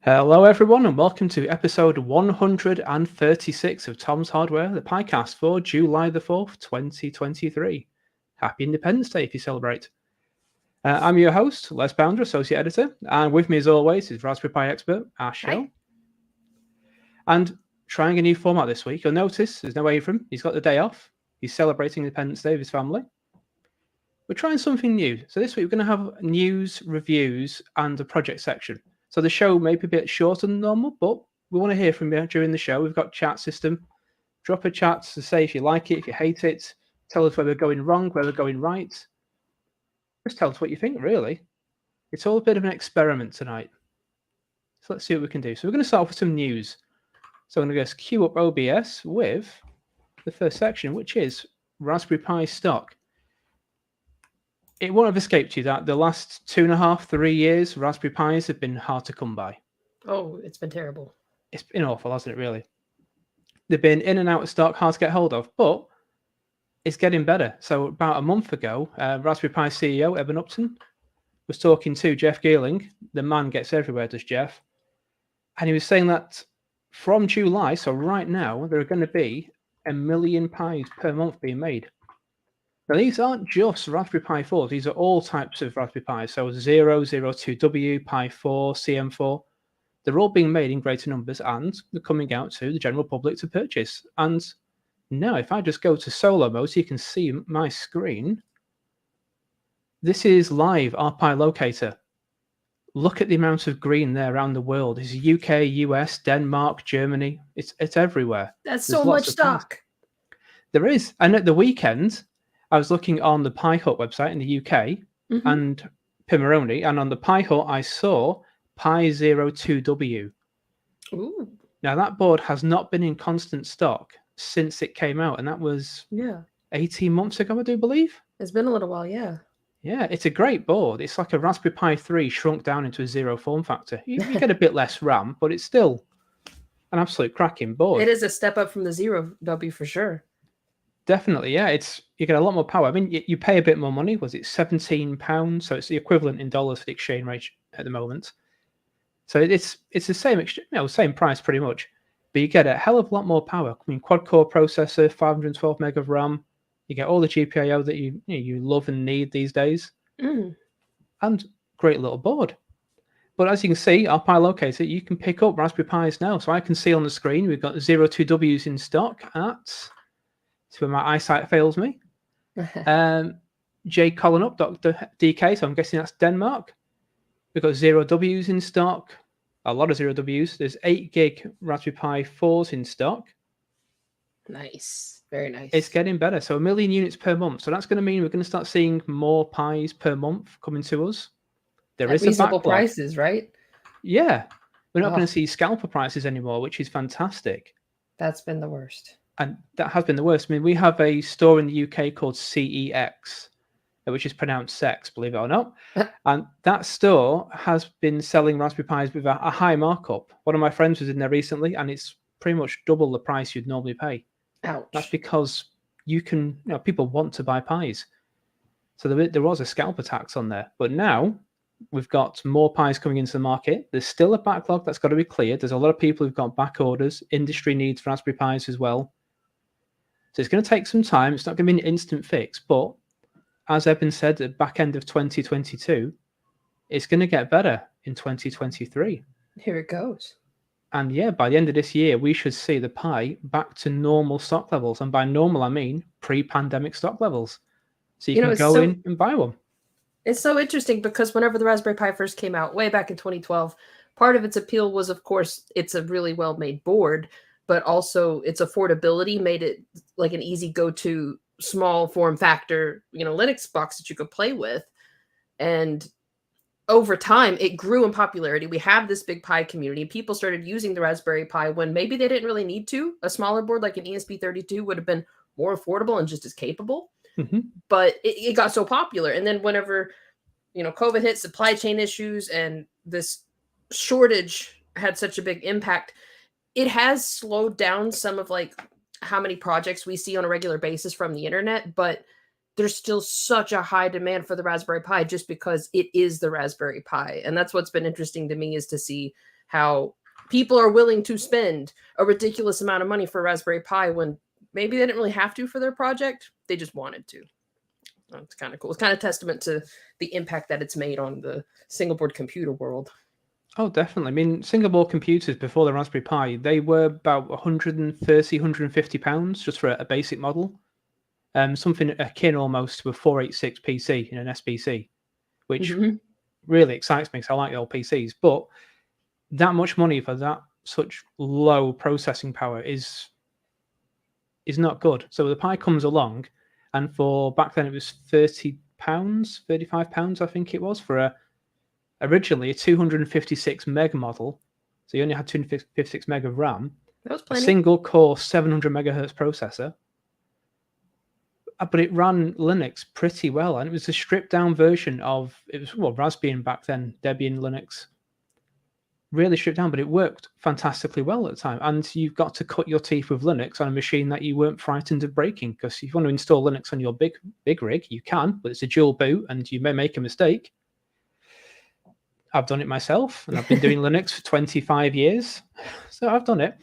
Hello, everyone, and welcome to episode 136 of Tom's Hardware, the podcast for July the 4th, 2023. Happy Independence Day if you celebrate. I'm your host, Les Bounder, Associate Editor, and with me, as always, is Raspberry Pi expert, Ash Hill. And trying a new format this week, you'll notice there's no Avram. He's got the day off. He's celebrating Independence Day with his family. We're trying something new. So this week, we're going to have news, reviews, and a project section. So the show may be a bit shorter than normal, but we want to hear from you during the show. We've got chat system. Drop a chat to say if you like it, if you hate it. Tell us where we're going wrong, where we're going right. Just tell us what you think, really. It's all a bit of an experiment tonight. So let's see what we can do. So we're going to start off with some news. So I'm going to just queue up OBS with the first section, which is Raspberry Pi stock. It won't have escaped you that the last 2.5, 3 years, Raspberry Pis have been hard to come by. Oh, it's been terrible. It's been awful, hasn't it, really? They've been in and out of stock, hard to get hold of, but it's getting better. So about a month ago, Raspberry Pi CEO, Eben Upton, was talking to Jeff Geerling. The man gets everywhere, does Jeff. And he was saying that from July, so right now, there are going to be 1 million Pis per month being made. Now, these aren't just Raspberry Pi 4s. These are all types of Raspberry Pis. So 0, 02W, Pi 4, CM4. They're all being made in greater numbers and they're coming out to the general public to purchase. And now, if I just go to solo mode so you can see my screen, this is live RPi Locator. Look at the amount of green there around the world. It's UK, US, Denmark, Germany. It's everywhere. That's so much stock. There is. And at the weekend, I was looking on the Pi Hut website in the UK and Pimoroni, and on the Pi Hut, I saw Pi 02W. Ooh. Now, that board has not been in constant stock since it came out, and that was 18 months ago, I do believe. It's been a little while, yeah. Yeah, it's a great board. It's like a Raspberry Pi 3 shrunk down into a 0 form factor. You get a bit less RAM, but it's still an absolute cracking board. It is a step up from the 0W for sure. Definitely, yeah. You get a lot more power. I mean, you pay a bit more money. Was it £17? So it's the equivalent in dollars for the exchange rate at the moment. So it's the same price pretty much, but you get a hell of a lot more power. I mean, quad core processor, 512 meg of RAM. You get all the GPIO that you love and need these days, and great little board. But as you can see, our Pi Locator, you can pick up Raspberry Pis now. So I can see on the screen we've got 02Ws in stock at. It's where my eyesight fails me. J. Colin up, Dr. DK, so I'm guessing that's Denmark. We've got 0Ws in stock, a lot of 0Ws. There's 8 gig Raspberry Pi 4s in stock. Nice, very nice. It's getting better. So 1 million units per month. So that's going to mean we're going to start seeing more Pis per month coming to us. There is reasonable a backlog. Prices, right? Yeah. We're not going to see scalper prices anymore, which is fantastic. That's been the worst. And that has been the worst. I mean, we have a store in the UK called CEX, which is pronounced sex, believe it or not. And that store has been selling Raspberry Pis with a high markup. One of my friends was in there recently, and it's pretty much double the price you'd normally pay. Ouch. That's because people want to buy Pis. So there was a scalper tax on there. But now we've got more Pis coming into the market. There's still a backlog that's got to be cleared. There's a lot of people who've got back orders. Industry needs Raspberry Pis as well. So it's going to take some time. It's not going to be an instant fix, but as Eben said, at the back end of 2022, it's going to get better in 2023. Here it goes. And yeah, by the end of this year, we should see the Pi back to normal stock levels. And by normal, I mean pre-pandemic stock levels. So you can go in and buy one. It's so interesting because whenever the Raspberry Pi first came out, way back in 2012, part of its appeal was, of course, it's a really well-made board, but also its affordability made it like an easy go-to small form factor, Linux box that you could play with. And over time, it grew in popularity. We have this big Pi community. People started using the Raspberry Pi when maybe they didn't really need to. A smaller board like an ESP32 would have been more affordable and just as capable. But it got so popular. And then whenever, COVID hit, supply chain issues, and this shortage had such a big impact, it has slowed down some of how many projects we see on a regular basis from the internet, but there's still such a high demand for the Raspberry Pi just because it is the Raspberry Pi. And that's what's been interesting to me, is to see how people are willing to spend a ridiculous amount of money for Raspberry Pi when maybe they didn't really have to for their project. They just wanted to. It's kind of cool. It's kind of testament to the impact that it's made on the single board computer world. Oh, definitely. I mean, single board computers before the Raspberry Pi, they were about 130, 150 pounds just for a basic model. Something akin almost to a 486 PC in an SBC, which really excites me because I like the old PCs. But that much money for that such low processing power is not good. So the Pi comes along, and for back then it was £30, £35, I think it was, for originally a 256 meg model. So you only had 256 meg of RAM. That was plenty. A single core 700 megahertz processor. But it ran Linux pretty well, and it was a stripped down version of Raspbian back then, Debian Linux. Really stripped down, but it worked fantastically well at the time. And you've got to cut your teeth with Linux on a machine that you weren't frightened of breaking, because if you want to install Linux on your big rig, you can, but it's a dual boot and you may make a mistake. I've done it myself, and I've been doing Linux for 25 years, so I've done it.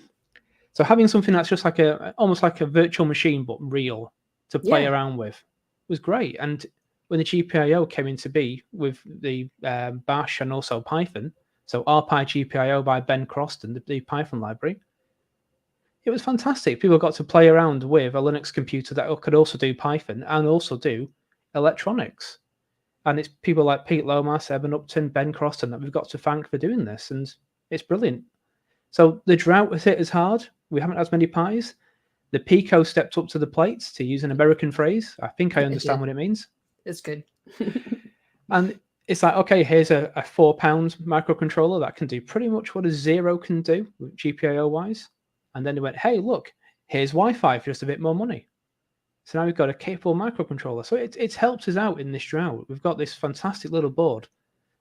So having something that's just like almost like a virtual machine, but real, to play around with was great. And when the GPIO came into be with the Bash and also Python, so RPi GPIO by Ben Croston, the Python library, it was fantastic. People got to play around with a Linux computer that could also do Python and also do electronics. And it's people like Pete Lomas, Eben Upton, Ben Croston that we've got to thank for doing this, and it's brilliant. So the drought has hit us hard. We haven't had as many Pis. The Pico stepped up to the plate, to use an American phrase. I think I understand what it means. It's good. And it's like, okay, here's a £4 microcontroller that can do pretty much what a Zero can do, GPIO-wise. And then they went, hey, look, here's Wi-Fi for just a bit more money. So now we've got a capable microcontroller. So it's helped us out in this drought. We've got this fantastic little board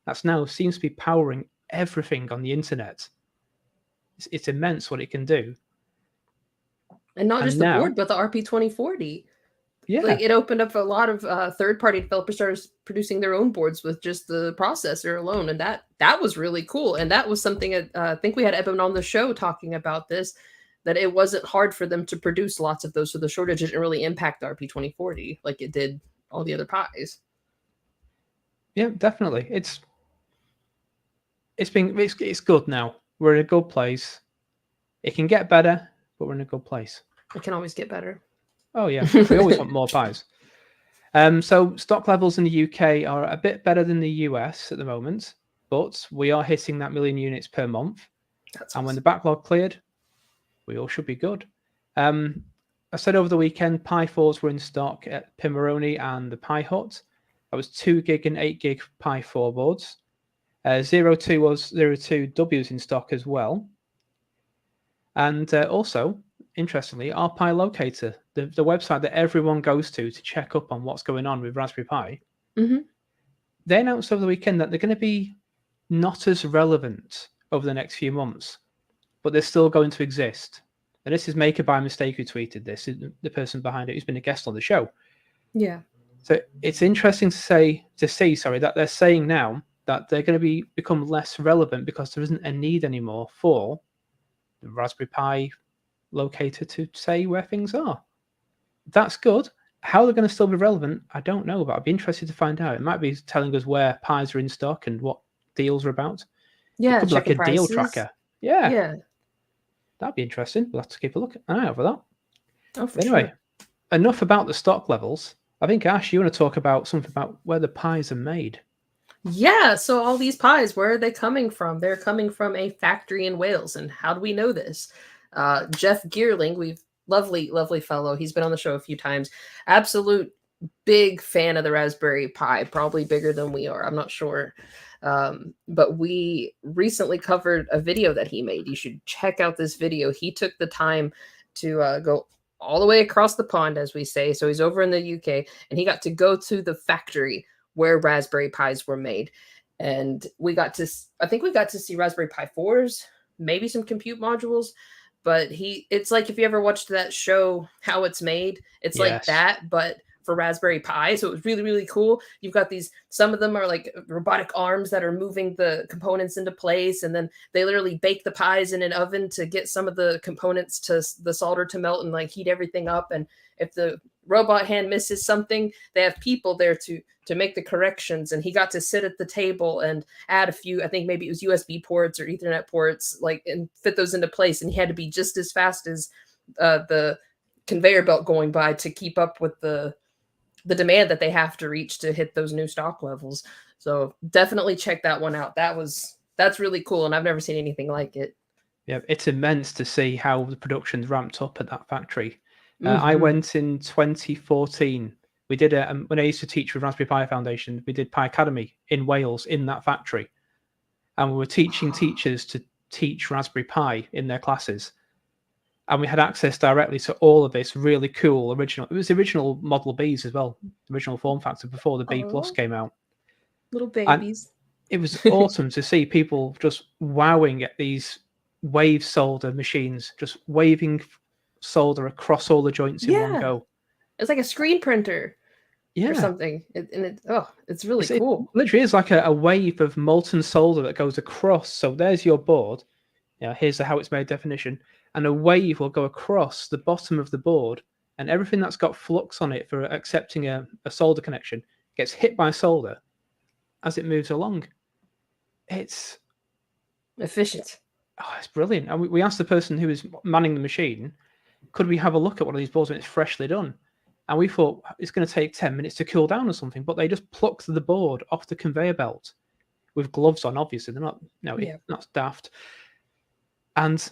that's now seems to be powering everything on the internet. It's immense what it can do. And not just the board, but the RP2040. Yeah. Like, it opened up a lot of third-party developers started producing their own boards with just the processor alone. And that was really cool. And that was something I think we had Eben on the show talking about this, that it wasn't hard for them to produce lots of those. So the shortage didn't really impact the RP2040 like it did all the other Pis. Yeah, definitely. It's good now. We're in a good place. It can get better, but we're in a good place. It can always get better. Oh yeah, we always want more Pis. So stock levels in the UK are a bit better than the US at the moment, but we are hitting that 1 million units per month. That's and awesome. When the backlog cleared, we all should be good. I said over the weekend, Pi 4s were in stock at Pimoroni and the Pi Hut. That was 2 gig and 8 gig Pi 4 boards. 02Ws in stock as well. And also, interestingly, our Pi Locator, the website that everyone goes to check up on what's going on with Raspberry Pi, they announced over the weekend that they're going to be not as relevant over the next few months, but they're still going to exist. And this is Maker by Mistake who tweeted this, the person behind it who's been a guest on the show. Yeah. So it's interesting to see that they're saying now that they're going to become less relevant because there isn't a need anymore for the Raspberry Pi Locator to say where things are. That's good. How they're going to still be relevant, I don't know, but I'd be interested to find out. It might be telling us where Pis are in stock and what deals are about. Yeah, it could be like a deal tracker. Yeah. That'd be interesting. We'll have to keep a eye out for that. Oh, for anyway, sure. Enough about the stock levels. I think, Ash, you want to talk about something about where the Pis are made. Yeah, so all these Pis, where are they coming from? They're coming from a factory in Wales. And how do we know this? Jeff Geerling, lovely fellow. He's been on the show a few times. Absolute big fan of the Raspberry Pi, probably bigger than we are. I'm not sure. But we recently covered a video that he made. You should check out this video. He took the time to go all the way across the pond, as we say. So he's over in the UK, and he got to go to the factory where Raspberry Pis were made. And I think we got to see Raspberry Pi 4s, maybe some compute modules. But it's like, if you ever watched that show, How It's Made, it's like that, but for Raspberry Pi. So it was really, really cool. You've got these, some of them are like robotic arms that are moving the components into place. And then they literally bake the pies in an oven to get some of the components to the solder to melt and like heat everything up. And if the robot hand misses something, they have people there to make the corrections. And he got to sit at the table and add a few, I think maybe it was USB ports or Ethernet ports, like, and fit those into place. And he had to be just as fast as the conveyor belt going by to keep up with the demand that they have to reach to hit those new stock levels. So definitely check that one out. That's really cool. And I've never seen anything like it. Yeah, it's immense to see how the production's ramped up at that factory. I went in 2014. We did when I used to teach with Raspberry Pi Foundation, we did Pi Academy in Wales in that factory. And we were teaching teachers to teach Raspberry Pi in their classes. And we had access directly to all of this really cool original. It was the original Model Bs as well, the original form factor before the B Plus came out. Little babies. And it was awesome to see people just wowing at these wave solder machines, just waving solder across all the joints in one go. It's like a screen printer or something. It's really cool. It literally is like a wave of molten solder that goes across. So there's your board. Here's the how it's made definition. And a wave will go across the bottom of the board, and everything that's got flux on it for accepting a solder connection gets hit by solder as it moves along. It's efficient. Oh, it's brilliant. And we asked the person who was manning the machine, could we have a look at one of these boards when it's freshly done? And we thought it's going to take 10 minutes to cool down or something, but they just plucked the board off the conveyor belt with gloves on, obviously. They're not, not daft. And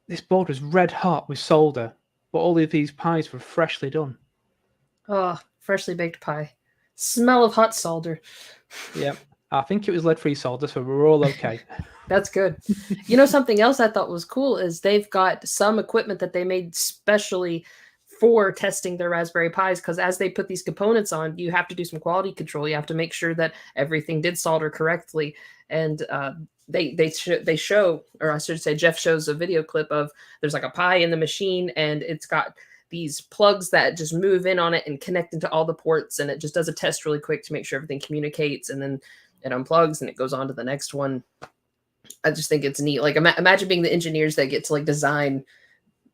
this board was red hot with solder, but all of these pies were freshly done. Oh, freshly baked pie. Smell of hot solder. Yeah, I think it was lead-free solder, so we're all okay. That's good. Something else I thought was cool is they've got some equipment that they made specially for testing their Raspberry Pis, because as they put these components on, you have to do some quality control. You have to make sure that everything did solder correctly. And they show, or I should say, Jeff shows a video clip of there's like a Pi in the machine, and it's got these plugs that just move in on it and connect into all the ports, and it just does a test really quick to make sure everything communicates, and then it unplugs and it goes on to the next one. I just think it's neat. Like imagine being the engineers that get to like design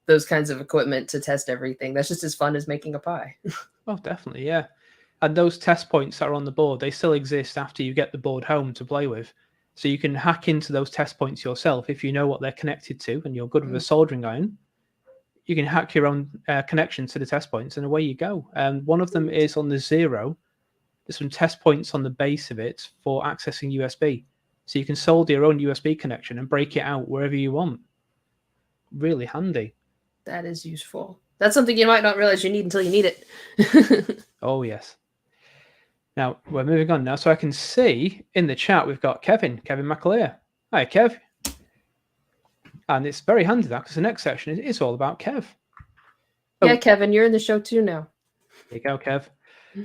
those kinds of equipment to test everything. That's just as fun as making a pie. Oh, definitely, yeah. And those test points that are on the board, they still exist after you get the board home to play with. So you can hack into those test points yourself if you know what they're connected to and you're good with a soldering iron. You can hack your own connection to the test points and away you go. And one of them is on the 0. There's some test points on the base of it for accessing USB. So you can solder your own USB connection and break it out wherever you want. Really handy. That is useful. That's something you might not realize you need until you need it. Oh, yes. Now, we're moving on now. So I can see in the chat we've got Kevin McAleer. Hi, Kev. And it's very handy that, because the next section is all about Kev. Yeah, Kevin, you're in the show too now. There you go, Kev.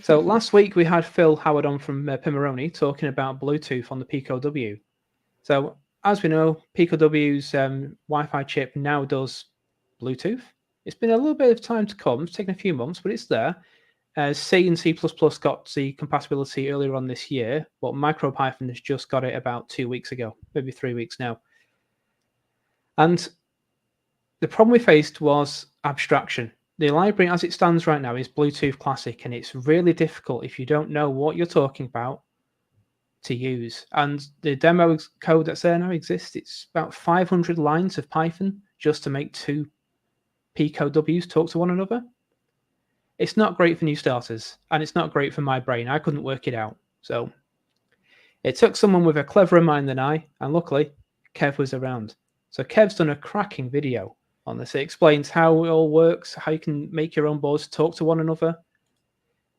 So last week we had Phil Howard on from Pimoroni talking about Bluetooth on the Pico W. So as we know, Pico W's Wi-Fi chip now does Bluetooth. It's been a little bit of time to come. It's taken a few months, but it's there. C and C++ got the compatibility earlier on this year, but MicroPython has just got it about 2 weeks ago, maybe 3 weeks now. And the problem we faced was abstraction. The library as it stands right now is Bluetooth Classic, and it's really difficult if you don't know what you're talking about to use. And the demo code that's there now exists. It's about 500 lines of Python just to make 2 Pico Ws talk to one another. It's not great for new starters, and it's not great for my brain. I couldn't work it out. So it took someone with a cleverer mind than I, and luckily Kev was around. So Kev's done a cracking video on this. It explains how it all works, how you can make your own boards talk to one another.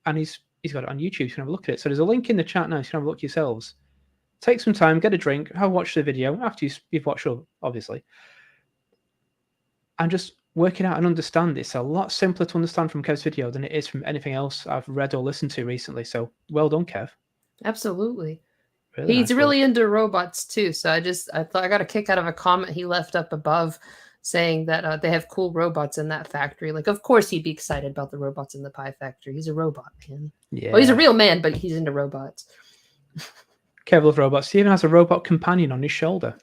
And he's got it on YouTube. You can have a look at it. So there's a link in the chat now. So you can have a look yourselves. Take some time, get a drink, have a watch the video after you've watched it, obviously. And just work it out and understand. It's a lot simpler to understand from Kev's video than it is from anything else I've read or listened to recently. So well done, Kev. Absolutely. Really He's nice really into robots too. So I thought I got a kick out of a comment he left up above saying that they have cool robots in that factory. Like, of course he'd be excited about the robots in the pie factory. He's a robot man. Yeah. Well, he's a real man, but he's into robots. Careful of robots. He even has a robot companion on his shoulder.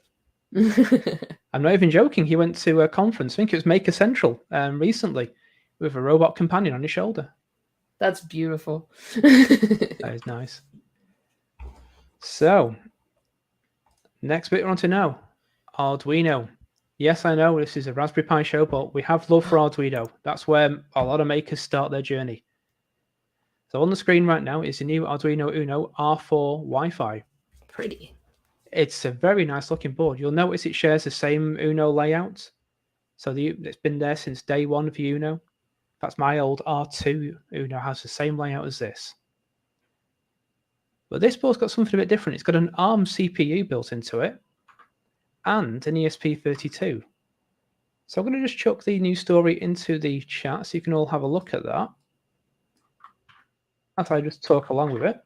I'm not even joking. He went to a conference, I think it was Maker Central, recently, with a robot companion on his shoulder. That's beautiful. That is nice. So, next bit we want to know. Arduino. Yes, I know this is a Raspberry Pi show, but we have love for Arduino. That's where a lot of makers start their journey. So on the screen right now is the new Arduino Uno R4 Wi-Fi. Pretty. It's a very nice looking board. You'll notice it shares the same Uno layout. So it's been there since day one of the Uno. That's my old R2 Uno has the same layout as this. But this board's got something a bit different. It's got an ARM CPU built into it and an ESP32. So I'm going to just chuck the news story into the chat so you can all have a look at that as I just talk along with it.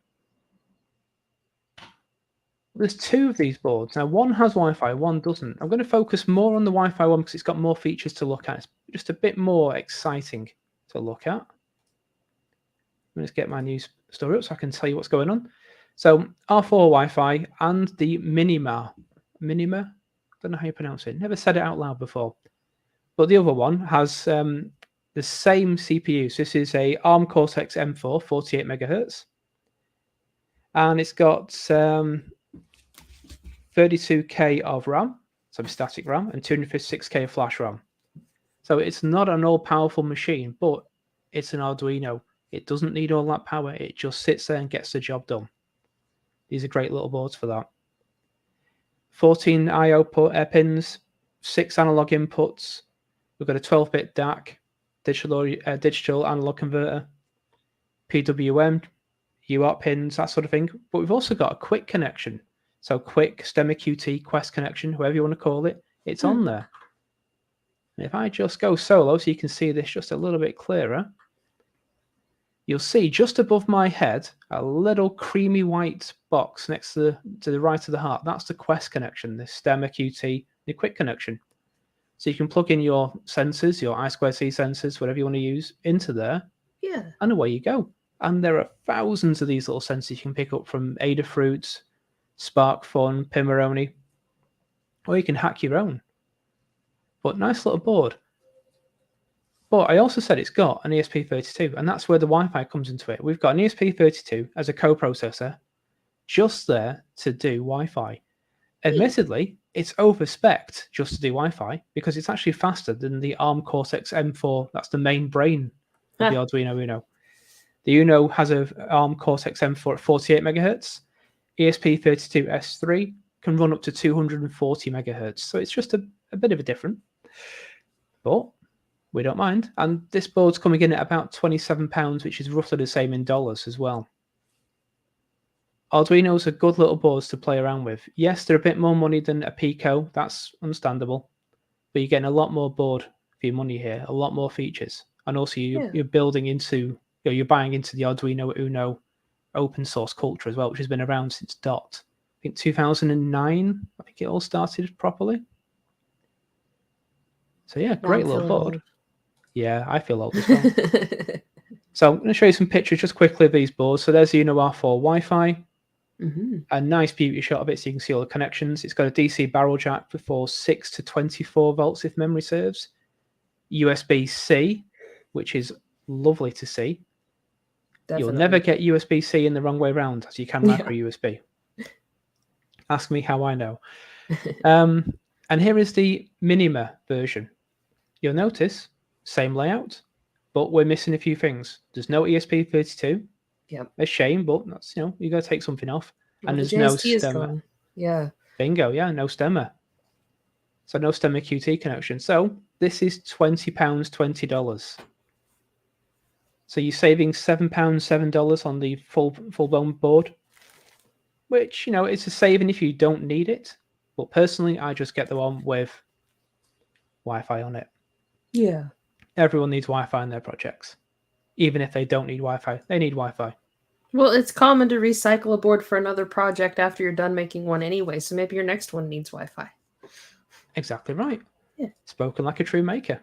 There's two of these boards. Now, one has Wi-Fi, one doesn't. I'm going to focus more on the Wi-Fi one because it's got more features to look at. It's just a bit more exciting to look at. Let's get my news story up so I can tell you what's going on. So, R4 Wi-Fi and the Minima. I don't know how you pronounce it. Never said it out loud before. But the other one has the same CPU. So this is a ARM Cortex M4, 48 megahertz. And it's got 32K of RAM, so static RAM, and 256K of flash RAM. So it's not an all-powerful machine, but it's an Arduino. It doesn't need all that power. It just sits there and gets the job done. These are great little boards for that. 14 I/O pins, 6 analog inputs. We've got a 12-bit DAC, digital analog converter, PWM, UART pins, that sort of thing. But we've also got a quick connection. So quick, STEMMA QT, Quest connection, whoever you want to call it, it's on there. And if I just go solo so you can see this just a little bit clearer, you'll see just above my head a little creamy white box next to the right of the heart. That's the Quest connection, the STEMMA QT, the quick connection. So you can plug in your sensors, your I2C sensors, whatever you want to use, into there. Yeah. And away you go. And there are thousands of these little sensors you can pick up from Adafruit, SparkFun, Pimoroni, or you can hack your own. But nice little board. But I also said it's got an ESP32, and that's where the Wi-Fi comes into it. We've got an ESP32 as a coprocessor just there to do Wi-Fi. Admittedly, it's over-spec'd just to do Wi-Fi because it's actually faster than the ARM Cortex M4. That's the main brain of the Arduino Uno. The Uno has an ARM Cortex M4 at 48 megahertz. ESP32S3 can run up to 240 megahertz. So it's just a bit of a different. But we don't mind. And this board's coming in at about £27, which is roughly the same in dollars as well. Arduinos are good little boards to play around with. Yes, they're a bit more money than a Pico. That's understandable. But you're getting a lot more board for your money here, a lot more features. And also you're building into, you're buying into the Arduino Uno open source culture as well, which has been around since DOT. I think 2009, I think it all started properly. So yeah, great little board. Old. Yeah, I feel old as well. So I'm going to show you some pictures just quickly of these boards. So there's the Uno R4 Wi-Fi. A nice beauty shot of it so you can see all the connections. It's got a DC barrel jack for 6 to 24 volts if memory serves. USB-C, which is lovely to see. Definitely. You'll never get USB-C in the wrong way around as you can micro USB. Ask me how I know. And here is the Minima version. You'll notice, same layout, but we're missing a few things. There's no ESP32. Yep. A shame, but that's, you got to take something off. Well, and there's the no STEMMA. Yeah. Bingo, yeah, no STEMMA. So no STEMMA QT connection. So this is £20, $20. So you're saving £7, $7 on the full-blown board, which, it's a saving if you don't need it. But personally, I just get the one with Wi-Fi on it. Yeah. Everyone needs Wi-Fi in their projects. Even if they don't need Wi-Fi, they need Wi-Fi. Well, it's common to recycle a board for another project after you're done making one anyway, so maybe your next one needs Wi-Fi. Exactly right. Yeah. Spoken like a true maker.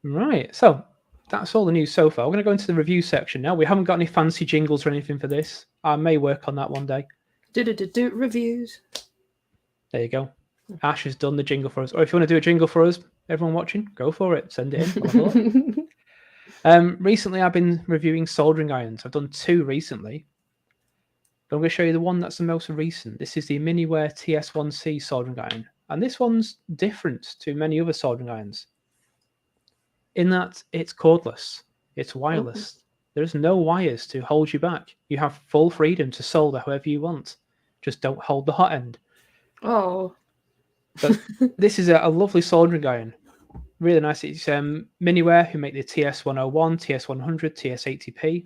Right, so that's all the news so far. We're going to go into the review section now. We haven't got any fancy jingles or anything for this. I may work on that one day. Reviews. There you go. Ash has done the jingle for us. Or if you want to do a jingle for us, everyone watching, go for it. Send it in. We'll have a look. Recently, I've been reviewing soldering irons. I've done 2 recently. But I'm going to show you the one that's the most recent. This is the Miniware TS1C soldering iron. And this one's different to many other soldering irons in that it's cordless, it's wireless. There's no wires to hold you back. You have full freedom to solder however you want. Just don't hold the hot end. Oh. But this is a lovely soldering iron. Really nice. It's Miniware, who make the TS101, TS100, TS80P,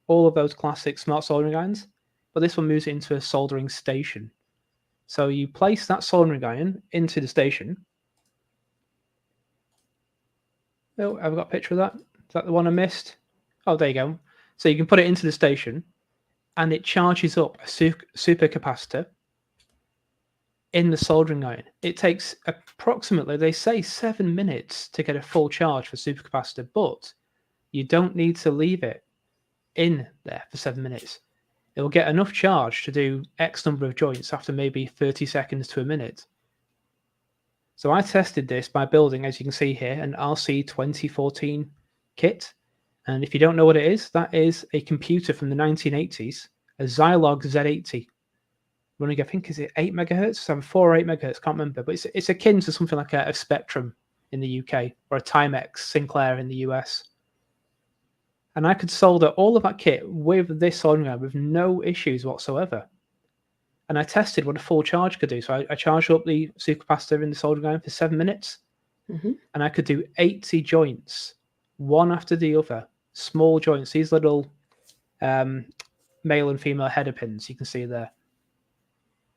all of those classic smart soldering irons. But this one moves into a soldering station. So you place that soldering iron into the station. Oh, I've got a picture of that. Is that the one I missed? Oh, there you go. So you can put it into the station, and it charges up a supercapacitor in the soldering iron. It takes approximately, they say, 7 minutes to get a full charge for supercapacitor, but you don't need to leave it in there for 7 minutes. It will get enough charge to do X number of joints after maybe 30 seconds to a minute. So I tested this by building, as you can see here, an RC 2014 kit. And if you don't know what it is, that is a computer from the 1980s, a Zilog Z80, running, I think, is it 8 megahertz? 4 or 8 megahertz, can't remember. But it's akin to something like a Spectrum in the UK or a Timex Sinclair in the US. And I could solder all of that kit with this soldering iron with no issues whatsoever. And I tested what a full charge could do. So I charged up the supercapacitor in the soldering iron for 7 minutes. And I could do 80 joints, one after the other. Small joints, these little male and female header pins you can see there.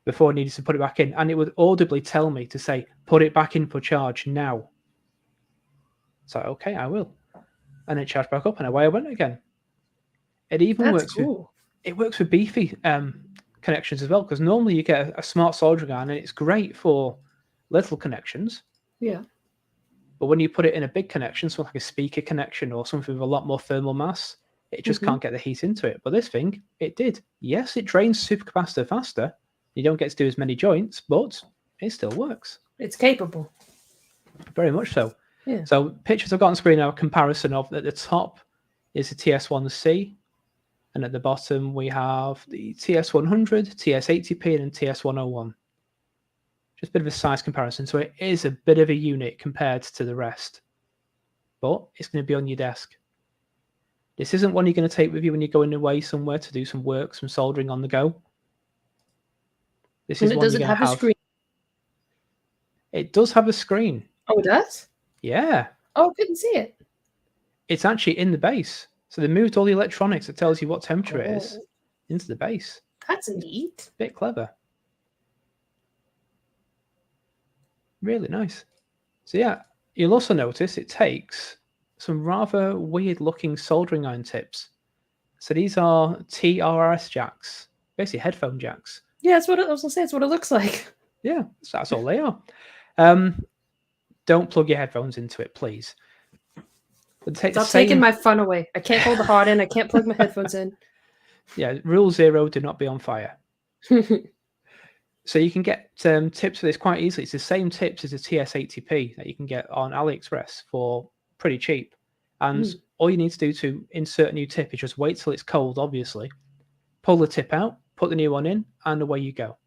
Before I needed to put it back in. And it would audibly tell me to say, put it back in for charge now. So, okay, I will. And it charged back up, and away I went again. It even works with beefy connections as well, because normally you get a smart soldering iron and it's great for little connections. Yeah. But when you put it in a big connection, something like a speaker connection or something with a lot more thermal mass, it just can't get the heat into it. But this thing, it did. Yes, it drains supercapacitor faster. You don't get to do as many joints, but it still works. It's capable. Very much so. Yeah. So pictures I've got on screen now, a comparison of at the top is the TS1C, and at the bottom we have the TS100, TS80P, and TS101. Just a bit of a size comparison. So it is a bit of a unit compared to the rest, but it's going to be on your desk. This isn't one you're going to take with you when you're going away somewhere to do some work, some soldering on the go. This is one you're going to have. A screen. It does have a screen. Oh, it does? Yeah. Oh, I couldn't see it. It's actually in the base. So they moved all the electronics that tells you what temperature it is into the base. That's neat. Bit clever. Really nice. So yeah, you'll also notice it takes some rather weird looking soldering iron tips. So these are TRS jacks, basically headphone jacks. Yeah, that's what I was going to say. That's what it looks like. Yeah, that's all they are. Don't plug your headphones into it, please. Stop taking my fun away. I can't hold the hot end. I can't plug my headphones in. Yeah, rule 0, do not be on fire. So you can get tips for this quite easily. It's the same tips as the TS80P that you can get on AliExpress for pretty cheap. And all you need to do to insert a new tip is just wait till it's cold, obviously. Pull the tip out, put the new one in, and away you go.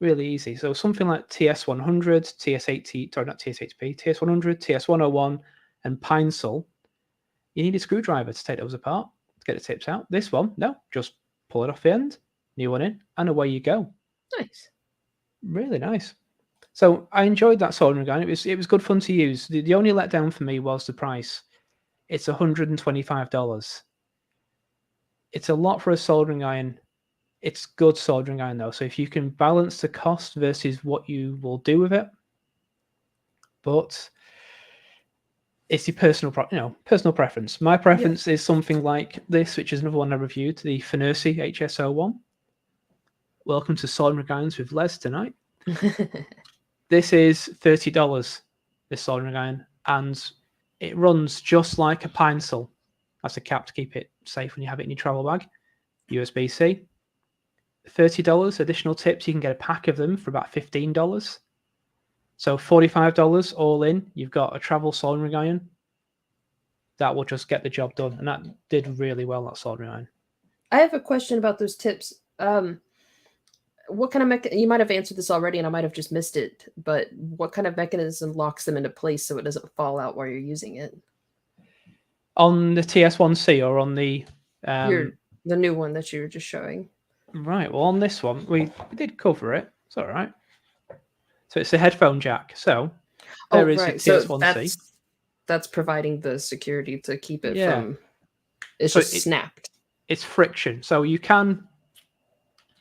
Really easy. So something like TS100, TS80, sorry, not TS80P, TS100, TS101, and Pine Sol. You need a screwdriver to take those apart, to get the tips out. This one, no, just pull it off the end, new one in, and away you go. Nice. Really nice. So I enjoyed that soldering iron. It was good fun to use. The only letdown for me was the price. It's $125. It's a lot for a soldering iron. It's good soldering iron though. So if you can balance the cost versus what you will do with it, but it's your personal preference. My preference is something like this, which is another one I reviewed, the Finersi HSO1. Welcome to Soldering Irons with Les tonight. This is $30, this soldering iron, and it runs just like a Pine-Sol. That's a cap to keep it safe when you have it in your travel bag. USB-C. $30 additional tips. You can get a pack of them for about $15. So $45 all in. You've got a travel soldering iron that will just get the job done, and that did really well, that soldering iron. I have a question about those tips. What kind of you might have answered this already and I might have just missed it, but what kind of mechanism locks them into place so it doesn't fall out while you're using it? On the TS1C or on the the new one that you were just showing? Right, well on this one we did cover it. It's all right. So it's a headphone jack. So there is a TS1C. So that's providing the security to keep it from it's snapped. It's friction. So you can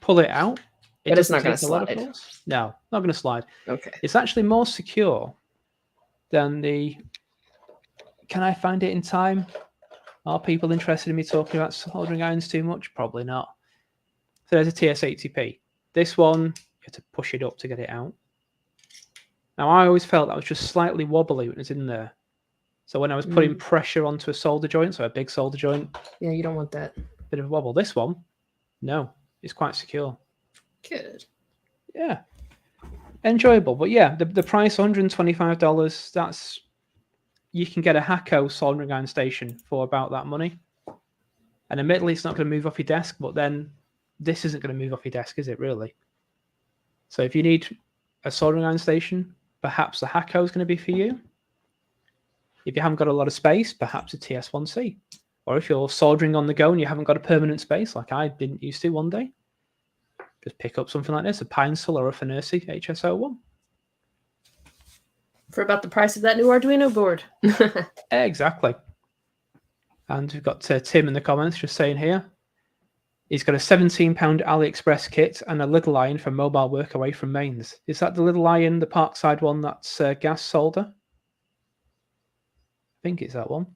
pull it out. But it's not going to slide. No, not going to slide. Okay. It's actually more secure than the... Can I find it in time? Are people interested in me talking about soldering irons too much? Probably not. So there's a TS80P. This one, you have to push it up to get it out. Now, I always felt that was just slightly wobbly when it was in there. So when I was putting pressure onto a solder joint, so a big solder joint... Yeah, you don't want that. Bit of a wobble. This one, no, it's quite secure. Good. Yeah. Enjoyable. But yeah, the price, $125, that's... You can get a Hakko soldering iron station for about that money. And admittedly, it's not going to move off your desk, but then this isn't going to move off your desk, is it, really? So if you need a soldering iron station, perhaps the Hakko is going to be for you. If you haven't got a lot of space, perhaps a TS1C. Or if you're soldering on the go and you haven't got a permanent space, like I didn't used to one day, just pick up something like this, a Pine-Sol or a Finersi HSO1. For about the price of that new Arduino board. Exactly. And we've got Tim in the comments just saying here, he's got a £17 AliExpress kit and a little iron for mobile work away from mains. Is that the little iron, the Parkside one that's gas solder? I think it's that one.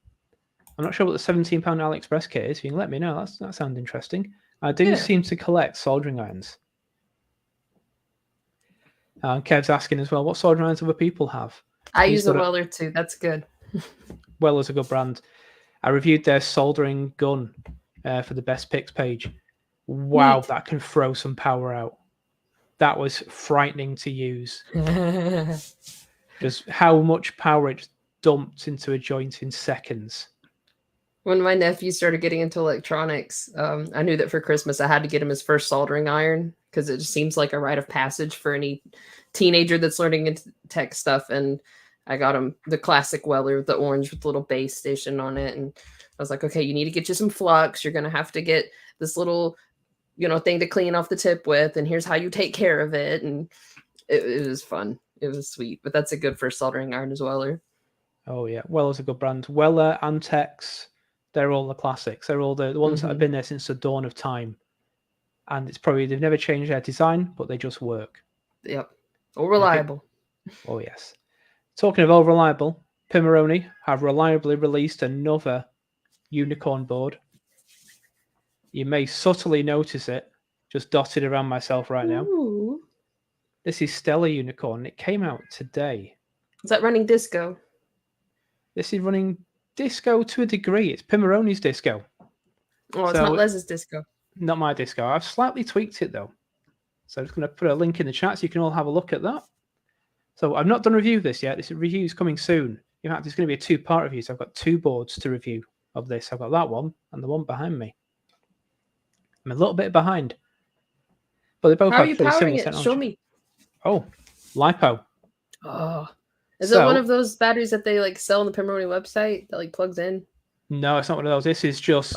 I'm not sure what the £17 AliExpress kit is. You can let me know. That sounds interesting. I do seem to collect soldering irons. Kev's asking as well, what soldering irons other people have? I use a Weller too. That's good. Weller's a good brand. I reviewed their soldering gun for the best picks page. Wow, that can throw some power out. That was frightening to use. Just how much power it dumped into a joint in seconds. When my nephew started getting into electronics, I knew that for Christmas I had to get him his first soldering iron because it just seems like a rite of passage for any teenager that's learning into tech stuff. And I got him the classic Weller, the orange with the little base station on it. And I was like, okay, you need to get you some flux. You're going to have to get this little, thing to clean off the tip with. And here's how you take care of it. And it was fun. It was sweet. But that's a good first soldering iron as Weller. Oh, yeah. Weller's a good brand. Weller, Antex. They're all the classics. They're all the ones that have been there since the dawn of time. And it's probably, they've never changed their design, but they just work. Yep. All reliable. Oh, yes. Talking of all reliable, Pimoroni have reliably released another unicorn board. You may subtly notice it, just dotted around myself right now. Ooh. This is Stellar Unicorn. It came out today. Is that running disco? This is running disco to a degree. It's Pimoroni's disco. Oh, it's not Les's disco. Not my disco. I've slightly tweaked it though. So I'm just going to put a link in the chat so you can all have a look at that. So I've not done a review of this yet. This review is coming soon. In fact, it's going to be a two-part review. So I've got two boards to review of this. I've got that one and the one behind me. I'm a little bit behind. But they both How have are you pretty powering similar it? technology. Show me. Oh, LiPo. Oh. Is it one of those batteries that they sell on the Pimoroni website that plugs in? No, it's not one of those. This is just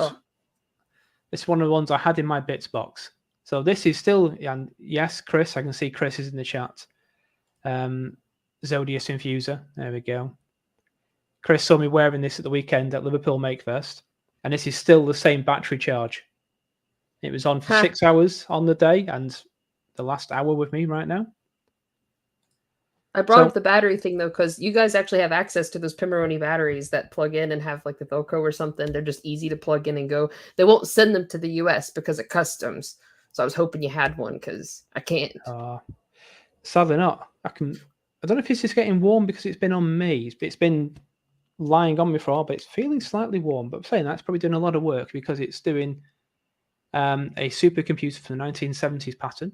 it's one of the ones I had in my bits box. So this is still, and yes, Chris, I can see Chris is in the chat. Zodius Infuser, there we go. Chris saw me wearing this at the weekend at Liverpool Makefest, and this is still the same battery charge. It was on for 6 hours on the day, and the last hour with me right now. I brought up the battery thing though, because you guys actually have access to those Pimoroni batteries that plug in and have the Velcro or something. They're just easy to plug in and go. They won't send them to the US because of customs. So I was hoping you had one because I can't. Sadly not. I can I don't know if it's just getting warm because it's been on me. It's been lying on me for a while, but it's feeling slightly warm. But I'm saying that's probably doing a lot of work because it's doing a supercomputer for the 1970s pattern.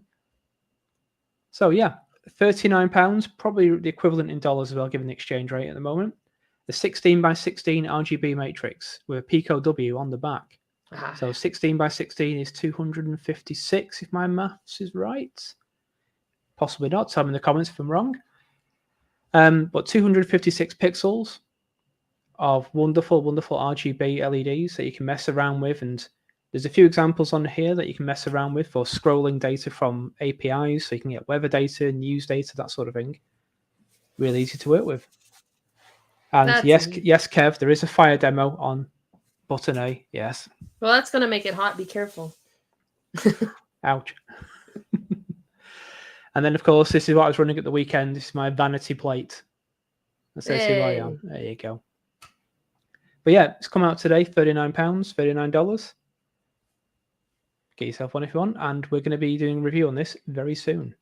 So yeah, £39, probably the equivalent in dollars as well, given the exchange rate at the moment. The 16 by 16 RGB matrix with a Pico W on the back. So 16 by 16 is 256, if my maths is right. Possibly not. Tell me in the comments if I'm wrong. But 256 pixels of wonderful, wonderful RGB LEDs that you can mess around with. And there's a few examples on here that you can mess around with for scrolling data from APIs. So you can get weather data, news data, that sort of thing. Really easy to work with. And yes, Kev, there is a fire demo on button A. Yes. Well, that's going to make it hot. Be careful. Ouch. And then, of course, this is what I was running at the weekend. This is my vanity plate. That says who I am. There you go. But yeah, it's come out today, £39, $39. Get yourself one if you want. And we're going to be doing a review on this very soon.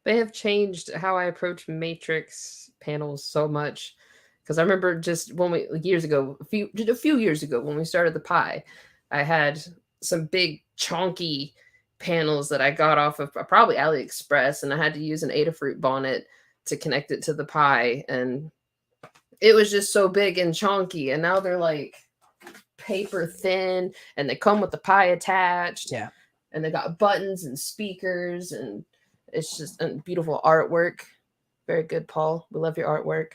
They have changed how I approach matrix panels so much. Because I remember just when a few years ago, when we started the Pi, I had some big chonky panels that I got off of probably AliExpress, and I had to use an Adafruit bonnet to connect it to the Pi, and it was just so big and chonky. And now they're like paper thin, and they come with the Pi attached. Yeah, and they got buttons and speakers, and it's just a beautiful artwork. Very good, Paul. We love your artwork.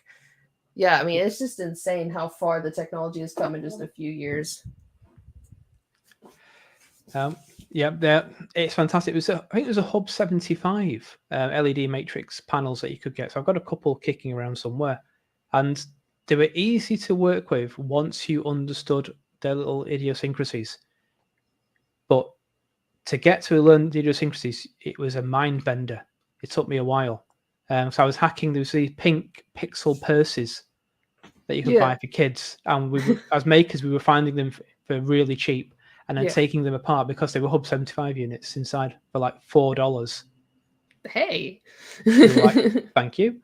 Yeah, I mean, it's just insane how far the technology has come in just a few years. Yeah, it's fantastic. I think it was a Hub 75 LED matrix panels that you could get. So I've got a couple kicking around somewhere. And they were easy to work with once you understood their little idiosyncrasies. But to get to learn the idiosyncrasies, it was a mind bender. It took me a while. So I was hacking those pink pixel purses that you could buy for kids. And as makers, we were finding them for really cheap and then taking them apart because they were Hub 75 units inside for like $4. Hey. Like, thank you.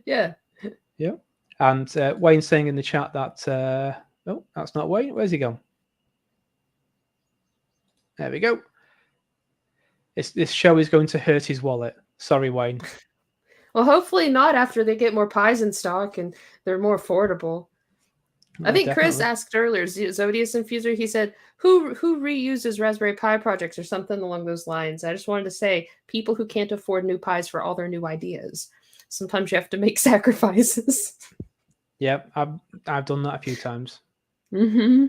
Yeah. Yeah. And Wayne's saying in the chat that, oh, that's not Wayne. Where's he gone? There we go. This show is going to hurt his wallet. Sorry, Wayne. Well, hopefully not after they get more pies in stock and they're more affordable. I think definitely. Chris asked earlier, Zodius Infuser, he said, who reuses Raspberry Pi projects or something along those lines? I just wanted to say, people who can't afford new pies for all their new ideas. Sometimes you have to make sacrifices. Yep, I've done that a few times. Mm-hmm.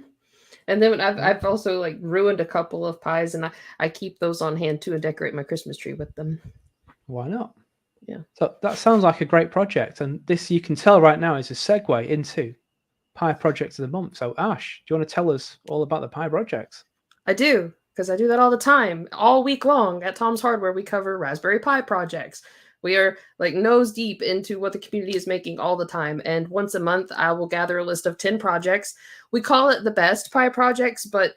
And then I've also like ruined a couple of pies, and I keep those on hand too and decorate my Christmas tree with them. Why not? Yeah. So that sounds like a great project, and this you can tell right now is a segue into Pi project of the month. So Ash, do you want to tell us all about the Pi projects? I do, because I do that all the time. All week long at Tom's Hardware, we cover Raspberry Pi projects. We are like nose deep into what the community is making all the time. And once a month, I will gather a list of 10 projects. We call it the best Pi projects, but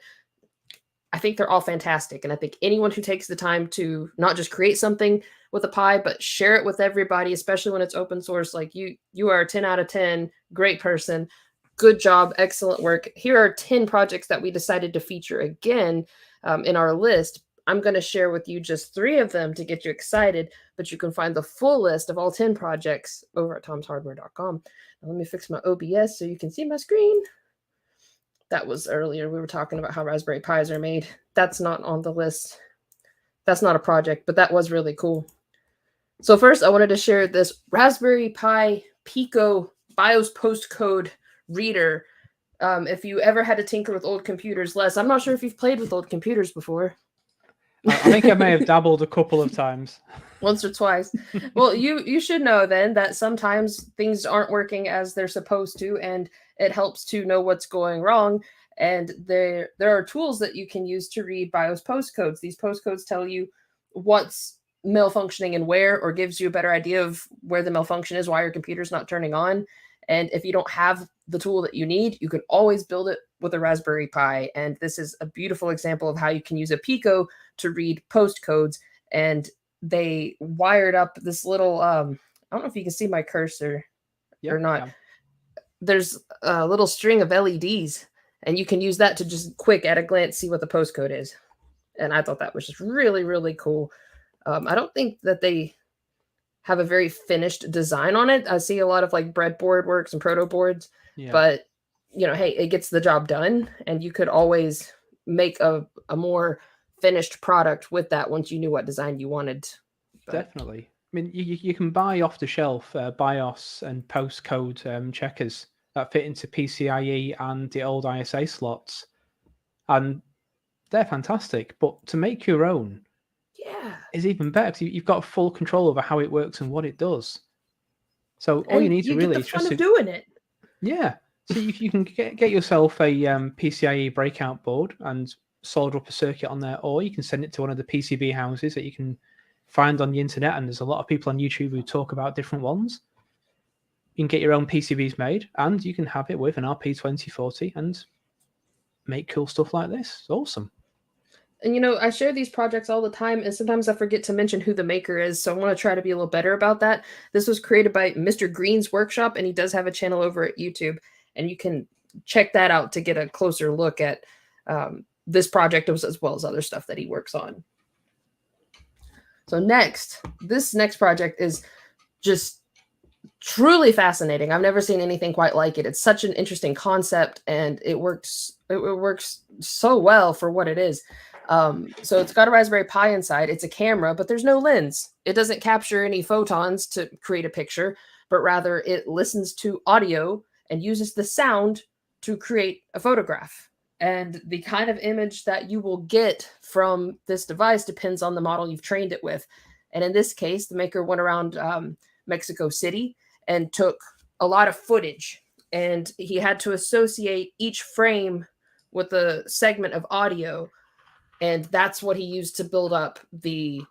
I think they're all fantastic. And I think anyone who takes the time to not just create something with a Pi, but share it with everybody, especially when it's open source, like you are a 10 out of 10, great person. Good job, excellent work. Here are 10 projects that we decided to feature again in our list. I'm going to share with you just 3 of them to get you excited, but you can find the full list of all 10 projects over at tomshardware.com. Now, let me fix my OBS so you can see my screen. That was earlier. We were talking about how Raspberry Pis are made. That's not on the list. That's not a project, but that was really cool. So first, I wanted to share this Raspberry Pi Pico BIOS postcode reader. If you ever had to tinker with old computers, Les, I'm not sure if you've played with old computers before. I think I may have dabbled a couple of times. Once or twice. Well, you should know then that sometimes things aren't working as they're supposed to, and it helps to know what's going wrong. And there are tools that you can use to read BIOS postcodes. These postcodes tell you what's malfunctioning and where, or gives you a better idea of where the malfunction is, why your computer's not turning on. And if you don't have the tool that you need, you can always build it with a Raspberry Pi. And this is a beautiful example of how you can use a Pico to read postcodes. And they wired up this little I don't know if you can see my cursor Yeah, or not. yeah. There's a little string of LEDs, and you can use that to just quick at a glance see what the postcode is. And I thought that was just really, really cool. I don't think that they have a very finished design on it. I see a lot of like breadboard works and proto boards, Yeah. but hey, it gets the job done, and you could always make a more finished product with that once you knew what design you wanted. But Definitely. I mean, you can buy off the shelf BIOS and postcode checkers that fit into PCIe and the old ISA slots, and they're fantastic. But to make your own yeah, is even better because you've got full control over how it works and what it does. So all you and need to you get really the is just fun of to, doing it. yeah. So you can get yourself a PCIe breakout board and solder up a circuit on there, or you can send it to one of the PCB houses that you can find on the internet. And there's a lot of people on YouTube who talk about different ones. You can get your own PCBs made, and you can have it with an RP2040 and make cool stuff like this. It's awesome. And I share these projects all the time, and sometimes I forget to mention who the maker is. So I want to try to be a little better about that. This was created by Mr. Green's Workshop, and he does have a channel over at YouTube, and you can check that out to get a closer look at this project as well as other stuff that he works on. So this next project is just truly fascinating. I've never seen anything quite like it. It's such an interesting concept, and it works so well for what it is. So it's got a Raspberry Pi inside. It's a camera, but there's no lens. It doesn't capture any photons to create a picture, but rather it listens to audio and uses the sound to create a photograph. And the kind of image that you will get from this device depends on the model you've trained it with. And in this case, the maker went around Mexico City and took a lot of footage, and he had to associate each frame with a segment of audio, and that's what he used to build up the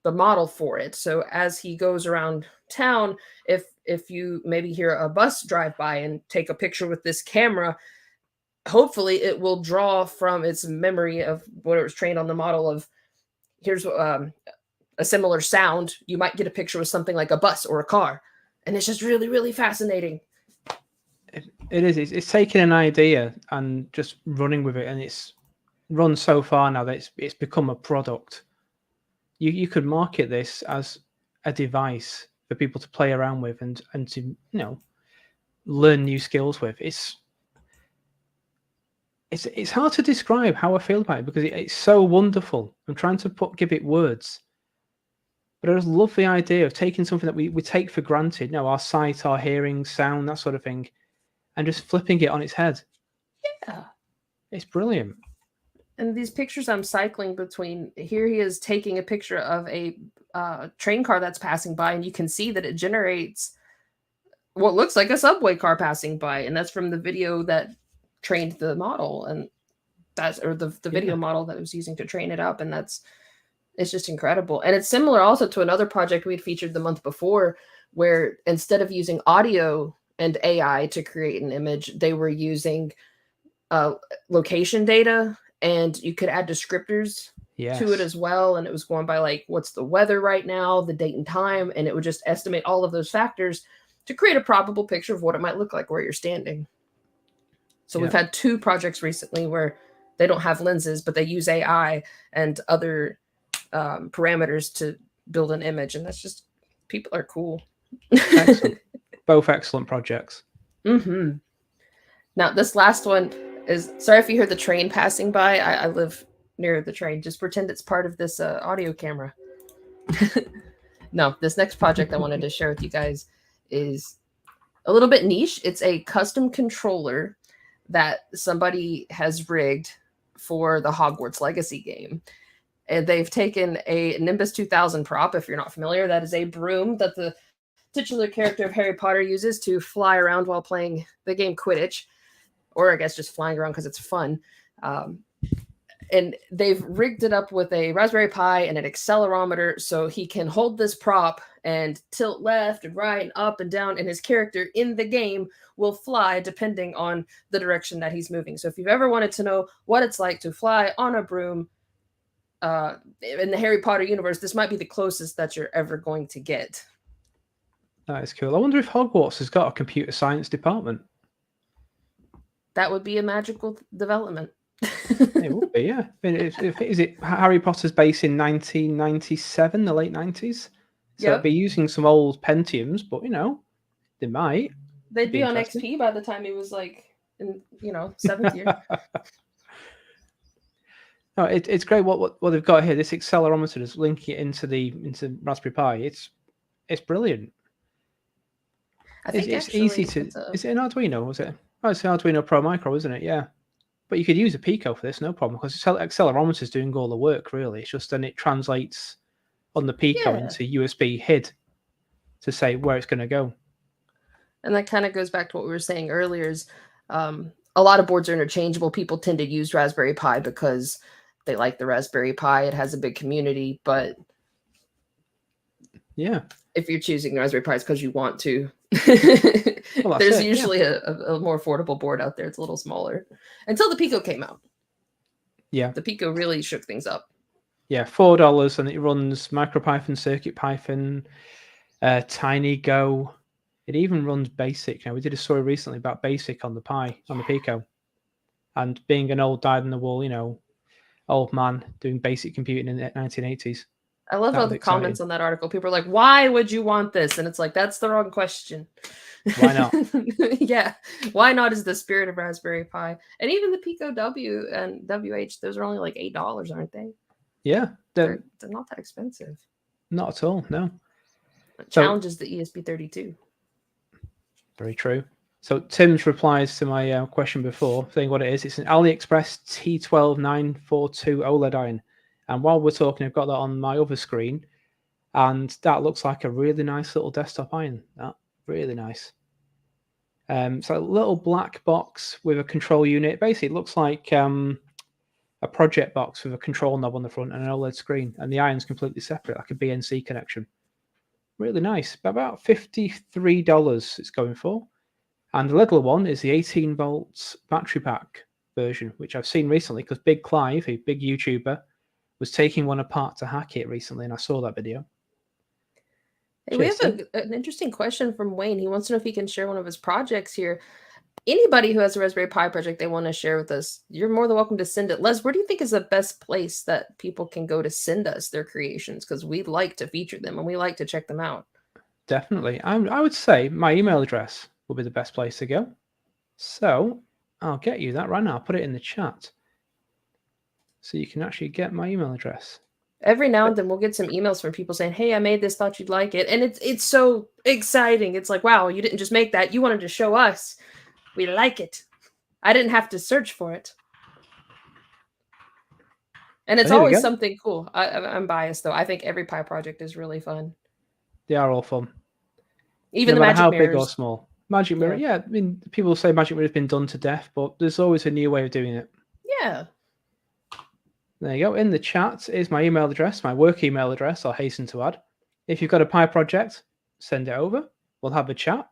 model for it. So as he goes around town, if you maybe hear a bus drive by and take a picture with this camera, hopefully it will draw from its memory of what it was trained on the model of. Here's a similar sound. You might get a picture with something like a bus or a car, and it's just really, really fascinating. It is. It's taking an idea and just running with it, and it's run so far now that it's become a product. You could market this as a device for people to play around with and to learn new skills with. It's hard to describe how I feel about it because it's so wonderful. I'm trying to give it words. But I just love the idea of taking something that we take for granted, our sight, our hearing, sound, that sort of thing, and just flipping it on its head. Yeah. It's brilliant. And these pictures I'm cycling between, here he is taking a picture of a train car that's passing by, and you can see that it generates what looks like a subway car passing by. And that's from the video that trained the model, and the video model that it was using to train it up. And it's just incredible. And it's similar also to another project we'd featured the month before, where instead of using audio and AI to create an image, they were using location data, and you could add descriptors to it as well. And it was going by like, what's the weather right now, the date and time, and it would just estimate all of those factors to create a probable picture of what it might look like where you're standing. So we've had 2 projects recently where they don't have lenses, but they use AI and other parameters to build an image, and that's just, people are cool. Excellent. Both excellent projects. Mm-hmm. Now this last one is, sorry if you hear the train passing by. I live near the train. Just pretend it's part of this audio camera. No, this next project I wanted to share with you guys is a little bit niche. It's a custom controller that somebody has rigged for the Hogwarts Legacy game. And they've taken a Nimbus 2000 prop. If you're not familiar, that is a broom that the titular character of Harry Potter uses to fly around while playing the game Quidditch, or I guess just flying around because it's fun. And they've rigged it up with a Raspberry Pi and an accelerometer, so he can hold this prop and tilt left and right and up and down, and his character in the game will fly depending on the direction that he's moving. So if you've ever wanted to know what it's like to fly on a broom in the Harry Potter universe, this might be the closest that you're ever going to get. That is cool. I wonder if Hogwarts has got a computer science department. That would be a magical development. It would be, yeah. I mean, is it Harry Potter's based in 1997, the late 90s? So it'd be using some old Pentiums, but they might. They'd be on XP by the time he was like in 7th year. No, it's great what they've got here. This accelerometer is linking it into Raspberry Pi. It's brilliant. I think it's easy to. Is it an Arduino? Was it? Oh, it's an Arduino Pro Micro, isn't it? Yeah. But you could use a Pico for this, no problem, because the accelerometer is doing all the work, really. It's just then it translates on the Pico into USB HID to say where it's going to go. And that kind of goes back to what we were saying earlier is a lot of boards are interchangeable. People tend to use Raspberry Pi because they like the Raspberry Pi. It has a big community, but yeah, if you're choosing Raspberry Pi, it's because you want to. Well, there's usually a more affordable board out there. It's a little smaller until the Pico came out. Yeah, the Pico really shook things up. Yeah, $4, and it runs MicroPython, CircuitPython, TinyGo. It even runs BASIC. Now, we did a story recently about BASIC on the Pico, and being an old dyed-in-the-wool, old man doing basic computing in the 1980s. I love all the comments on that article. People are like, why would you want this? And it's like, that's the wrong question. Why not? Yeah. Why not is the spirit of Raspberry Pi. And even the Pico W and WH, those are only like $8, aren't they? Yeah. They're not that expensive. Not at all, no. It challenges the ESP32. Very true. So Tim's replies to my question before, saying what it is. It's an AliExpress T12942 OLED iron. And while we're talking, I've got that on my other screen, and that looks like a really nice little desktop iron. That really nice. So a little black box with a control unit. Basically, it looks like a project box with a control knob on the front and an OLED screen, and the iron's completely separate, like a BNC connection. Really nice. About $53 it's going for. And the little one is the 18 volts battery pack version, which I've seen recently because Big Clive, a big YouTuber, was taking one apart to hack it recently, and I saw that video. Hey, we have an interesting question from Wayne. He wants to know if he can share one of his projects here. Anybody who has a Raspberry Pi project they want to share with us, you're more than welcome to send it. Les, where do you think is the best place that people can go to send us their creations? Because we like to feature them and we like to check them out. Definitely. I would say my email address will be the best place to go. So I'll get you that right now. I'll put it in the chat so you can actually get my email address. Every now and then we'll get some emails from people saying, hey, I made this, thought you'd like it. And it's so exciting. It's like, wow, you didn't just make that. You wanted to show us. We like it. I didn't have to search for it. And it's always something cool. I'm biased, though. I think every Pi project is really fun. They are all fun. Even no the matter Magic how Mirrors. Big or small. Magic Mirror, yeah. I mean, people say Magic Mirror has been done to death, but there's always a new way of doing it. Yeah. There you go. In the chat is my email address, my work email address, I'll hasten to add. If you've got a Pi project, send it over. We'll have a chat.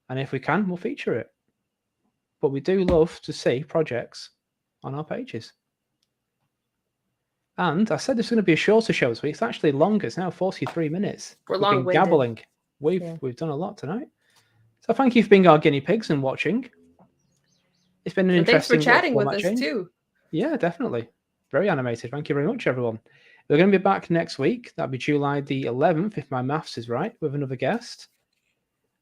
And if we can, we'll feature it. But we do love to see projects on our pages. And I said this is going to be a shorter show this week. It's actually longer. It's now 43 minutes. We've been gabbling. We've done a lot tonight. So thank you for being our guinea pigs and watching. It's been an interesting. Thanks for chatting with us too. Yeah, definitely. Very animated. Thank you very much, everyone. We're going to be back next week. That'll be July the 11th, if my maths is right, with another guest.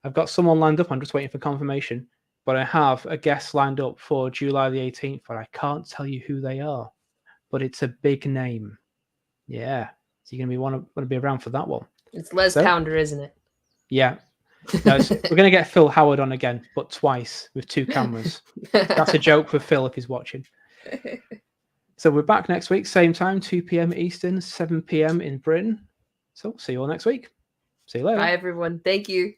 I've got someone lined up. I'm just waiting for confirmation. But I have a guest lined up for July the 18th, but I can't tell you who they are. But it's a big name. Yeah. So you're going to want to be around for that one. It's Les Pounder, isn't it? Yeah. No, we're going to get Phil Howard on again, but twice with 2 cameras. That's a joke for Phil if he's watching. So we're back next week, same time, 2 p.m. Eastern, 7 p.m. in Britain. So see you all next week. See you later. Bye, everyone. Thank you.